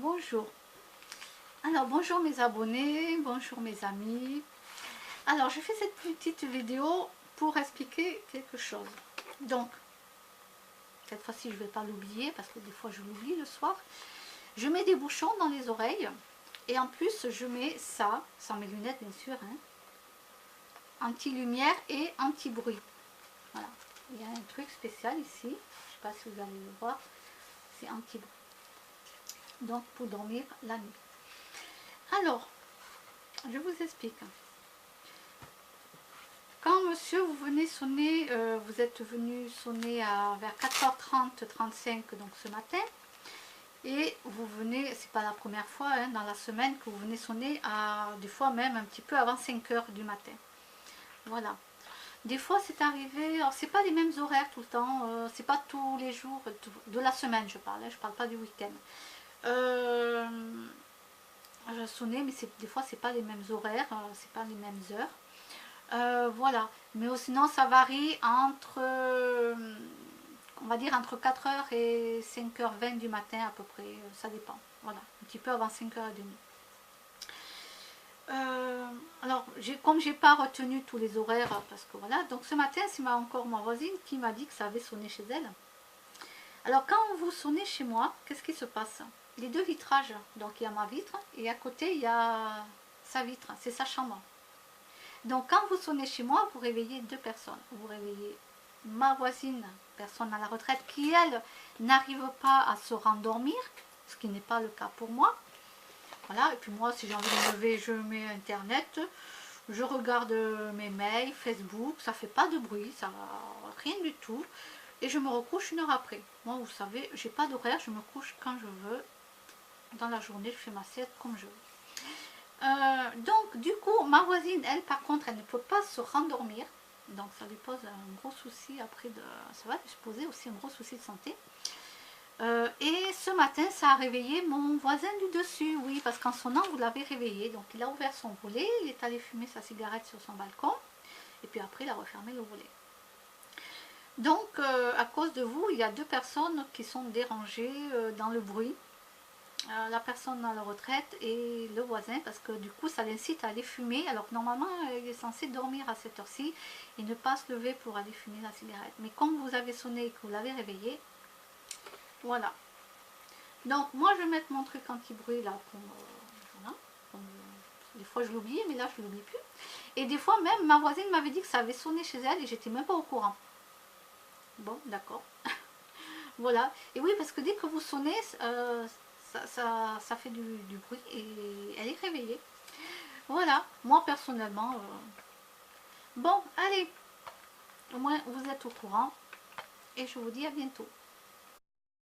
Bonjour. Alors bonjour mes abonnés, bonjour mes amis. Alors je fais cette petite vidéo pour expliquer quelque chose. Donc, cette fois-ci je ne vais pas l'oublier parce que des fois je l'oublie le soir. Je mets des bouchons dans les oreilles et en plus je mets ça, sans mes lunettes bien sûr, hein, anti-lumière et anti-bruit. Voilà, il y a un truc spécial ici, je ne sais pas si vous allez le voir, c'est anti-bruit. Donc pour dormir la nuit. Alors, je vous explique. Quand monsieur vous venez sonner, vous êtes venu sonner vers 4h30, 35 donc ce matin, et vous venez, c'est pas la première fois hein, dans la semaine que vous venez sonner des fois même un petit peu avant 5h du matin. Voilà. Des fois c'est arrivé, alors c'est pas les mêmes horaires tout le temps, c'est pas tous les jours de la semaine je parle, hein, je parle pas du week-end. Je sonnais mais des fois c'est pas les mêmes horaires, c'est pas les mêmes heures. Voilà, mais sinon ça varie entre, on va dire entre 4h et 5h20 du matin à peu près, ça dépend, voilà, un petit peu avant 5h30. Alors, comme j'ai pas retenu tous les horaires, parce que voilà, donc ce matin c'est encore ma voisine qui m'a dit que ça avait sonné chez elle. Alors quand vous sonnez chez moi, qu'est-ce qui se passe? Les deux vitrages, donc il y a ma vitre et à côté il y a sa vitre, c'est sa chambre. Donc quand vous sonnez chez moi, vous réveillez deux personnes. Vous réveillez ma voisine, personne à la retraite, qui elle n'arrive pas à se rendormir, ce qui n'est pas le cas pour moi. Voilà, et puis moi si j'ai envie de me lever, je mets internet, je regarde mes mails, Facebook, ça fait pas de bruit, ça rien du tout. Et je me recouche une heure après. Moi vous savez, j'ai pas d'horaire, je me couche quand je veux. Dans la journée, je fais ma sieste comme je veux. Donc du coup ma voisine elle par contre elle ne peut pas se rendormir, donc ça lui pose un gros souci après ça va lui poser aussi un gros souci de santé. Et ce matin ça a réveillé mon voisin du dessus, oui, parce qu'en sonnant vous l'avez réveillé, donc il a ouvert son volet, il est allé fumer sa cigarette sur son balcon et puis après il a refermé le volet. Donc à cause de vous il y a deux personnes qui sont dérangées dans le bruit. La personne à la retraite et le voisin, parce que du coup ça l'incite à aller fumer, alors que normalement il est censé dormir à cette heure-ci et ne pas se lever pour aller fumer la cigarette. Mais comme vous avez sonné et que vous l'avez réveillé, voilà. Donc moi je vais mettre mon truc anti-bruit là, voilà, des fois je l'oublie, mais là je l'oublie plus. Et des fois même ma voisine m'avait dit que ça avait sonné chez elle et j'étais même pas au courant. Bon, d'accord. Voilà. Et oui, parce que dès que vous sonnez, ça fait du bruit et elle est réveillée. Voilà, moi personnellement, bon, allez, au moins vous êtes au courant et je vous dis à bientôt.